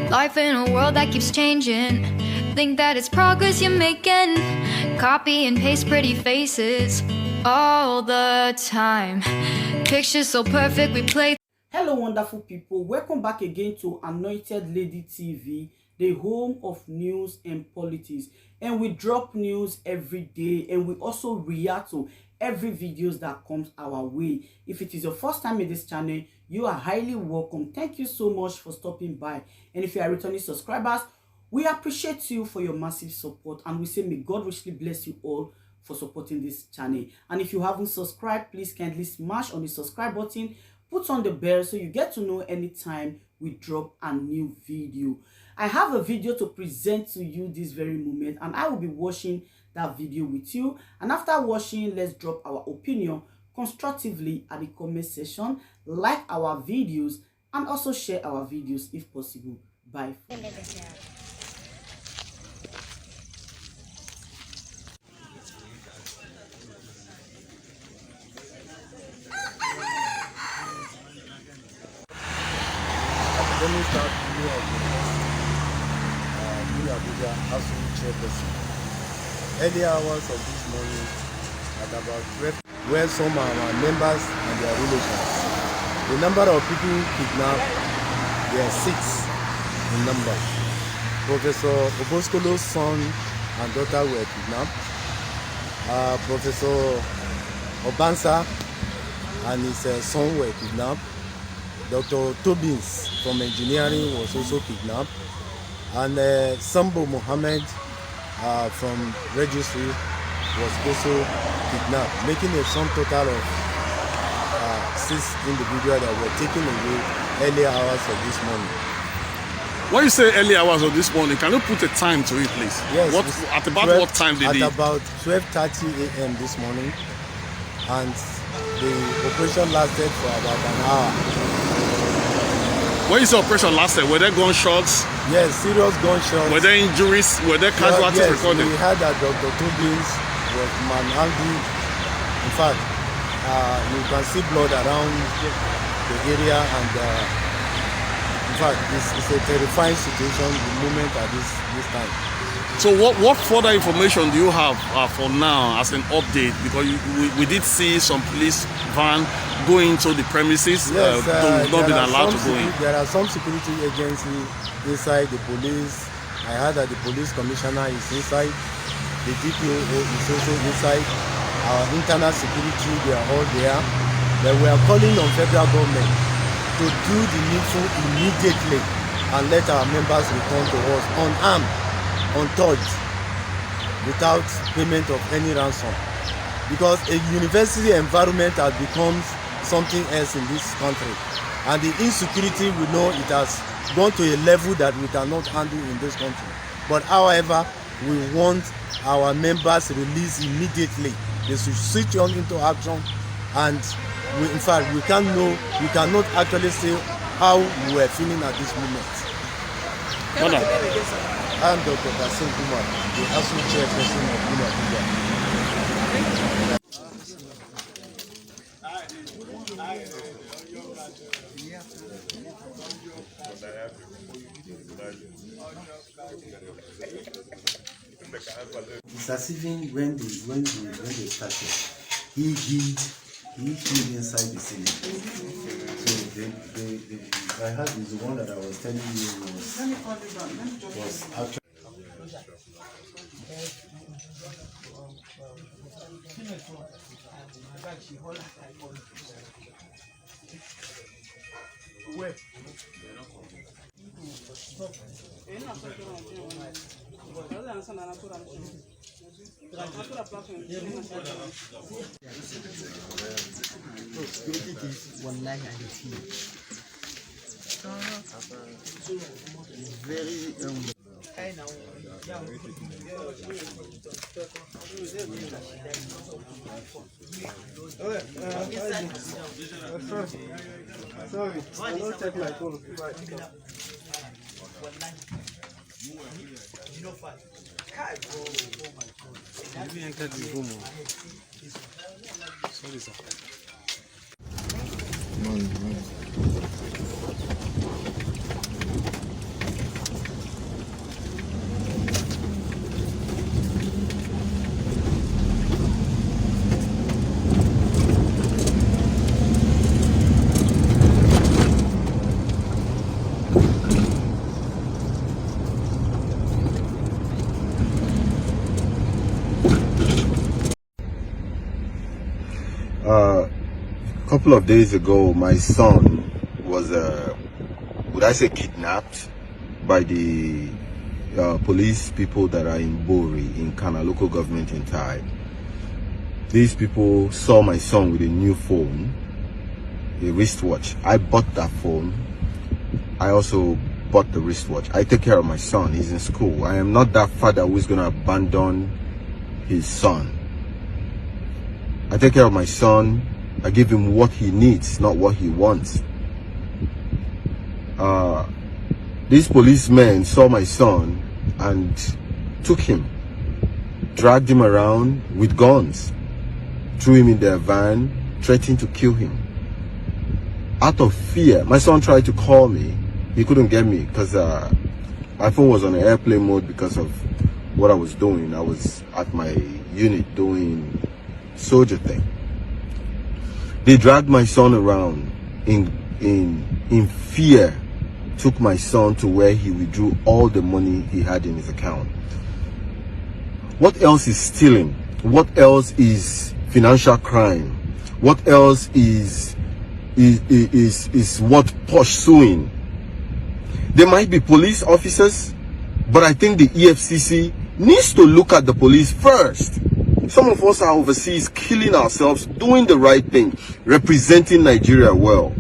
Life in a world that keeps changing. Think that it's progress you're making. Copy and paste pretty faces all the time. Pictures so perfect we play. Hello wonderful people, welcome back again to Anointed Lady TV, the home of news and politics. And we drop news every day, and we also react to every videos that comes our way. If it is your first time in this channel, you are highly welcome. Thank you so much for stopping by. And if you are returning subscribers, we appreciate you for your massive support, and we say may God richly bless you all for supporting this channel. And if you haven't subscribed, please kindly smash on the subscribe button, put on the bell so you get to know anytime we drop a new video. I have a video to present to you this very moment, and I will be watching that video with you. And after watching, let's drop our opinion constructively at the comment section, like our videos, and also share our videos if possible. Bye. Let me start Uniabuja as chairperson. Early hours of this morning at about 12, where some of our members and their relations. The number of people kidnapped, they are 6 in number. Professor Oboskolo's son and daughter were kidnapped. Professor Obansa and his son were kidnapped. Dr. Tobins from engineering was also kidnapped, and Sambo Mohammed from registry was also kidnapped, making a sum total of 6 individuals that were taken away early hours of this morning. When you say early hours of this morning, can you put a time to it, please? Yes. At about 12, what time did they? At about 12:30 a.m. this morning, and the operation lasted for about an hour. When you say operation lasted, were there gunshots? Yes, serious gunshots. Were there injuries? Were there casualties recorded? We heard that Dr. Tobins was manhandled. In fact, you can see blood around the area, and in fact, it's a terrifying situation, the moment at this time. So what further information do you have for now as an update? Because we did see some police van going to the premises. Yes, not been allowed to go in. There are some security agencies inside the police. I heard that the police commissioner is inside. The DPO is also inside. Our internal security, they are all there. But we are calling on federal government to do the needful immediately and let our members return to us unarmed, untouched, without payment of any ransom. Because a university environment has become something else in this country, and the insecurity, we know it has gone to a level that we cannot handle in this country. But however, we want our members released immediately. They should switch on into action, and in fact we cannot actually say how we are feeling at this moment. I am Dr. Basim Kumar, the Associate Chairperson of Uniabuja. It's as even when they started, he hid inside the ceiling. So I heard is the one that I was telling you was actually. Sorry, I don't take my phone. Sorry, sir. couple of days ago, my son was, would I say, kidnapped by the police people that are in Bori, in Kana local government in Thai. These people saw my son with a new phone, a wristwatch. I bought that phone. I also bought the wristwatch. I take care of my son. He's in school. I am not that father who is going to abandon his son. I take care of my son. I give him what he needs, not what he wants. These policemen saw my son and took him, dragged him around with guns, threw him in their van, threatened to kill him. Out of fear, my son tried to call me. He couldn't get me because my phone was on airplane mode because of what I was doing. I was at my unit doing soldier thing. They dragged my son around in fear, took my son to where he withdrew all the money he had in his account. What else is stealing? What else is financial crime? What else is what pursuing? There might be police officers, but I think the EFCC needs to look at the police first. Some of us are overseas killing ourselves, doing the right thing, representing Nigeria well.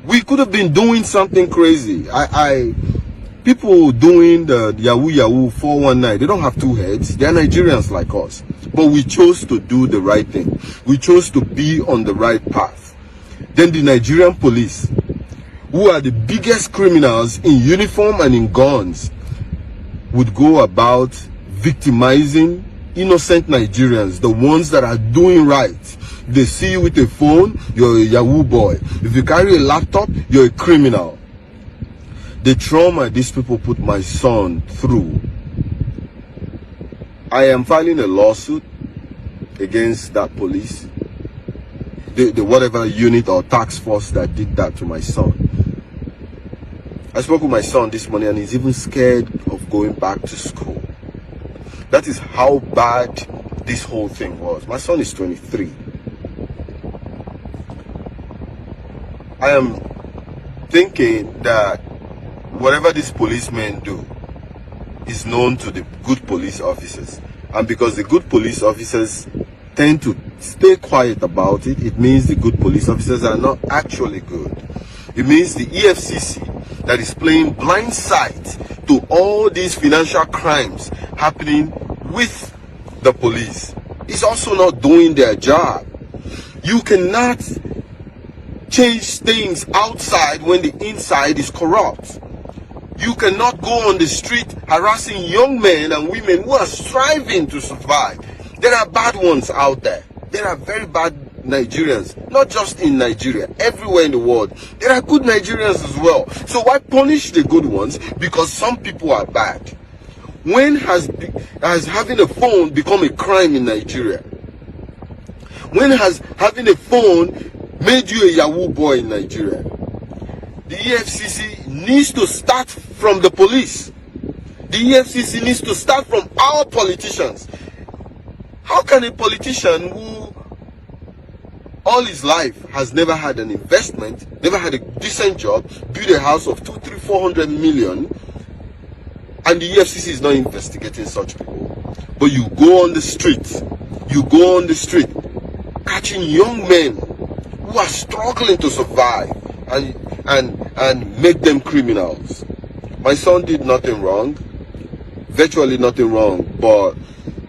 We could have been doing something crazy. People doing the Yahoo 419, they don't have two heads. They're Nigerians like us. But we chose to do the right thing. We chose to be on the right path. Then the Nigerian police, who are the biggest criminals in uniform and in guns, would go about victimizing innocent Nigerians, the ones that are doing right. They see you with a phone, you're a Yahoo boy. If you carry a laptop, you're a criminal. The trauma these people put my son through. I am filing a lawsuit against that police, the whatever unit or task force that did that to my son. I spoke with my son this morning and he's even scared of going back to school. That is how bad this whole thing was. My son is 23. I am thinking that whatever these policemen do is known to the good police officers. And because the good police officers tend to stay quiet about it, it means the good police officers are not actually good. It means the EFCC that is playing blind sight to all these financial crimes happening with the police is also not doing their job. You cannot change things outside when the inside is corrupt. You cannot go on the street harassing young men and women who are striving to survive. There are bad ones out there. There are very bad Nigerians, not just in Nigeria, everywhere in the world. There are good Nigerians as well. So why punish the good ones because some people are bad? When has having a phone become a crime in Nigeria? When has having a phone made you a Yahoo boy in Nigeria? The EFCC needs to start from the police. The EFCC needs to start from our politicians. How can a politician who all his life has never had an investment, never had a decent job, build a house of 200, 300, 400 million, and the EFCC is not investigating such people? But you go on the street, catching young men who are struggling to survive and make them criminals. My son did nothing wrong, virtually nothing wrong, but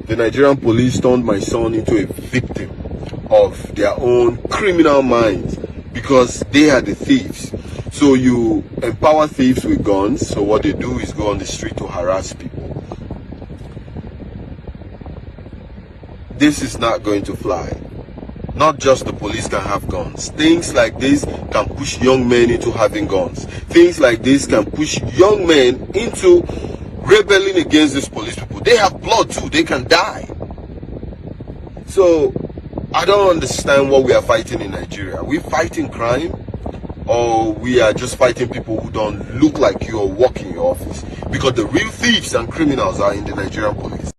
the Nigerian police turned my son into a victim of their own criminal minds because they are the thieves. So you empower thieves with guns, so what they do is go on the street to harass people. This is not going to fly. Not just the police can have guns. Things like this can push young men into having guns. Things like this can push young men into rebelling against these police people. They have blood too. They can die. So I don't understand what we are fighting in Nigeria. Are we fighting crime? Or we are just fighting people who don't look like you or work in your office? Because the real thieves and criminals are in the Nigerian police.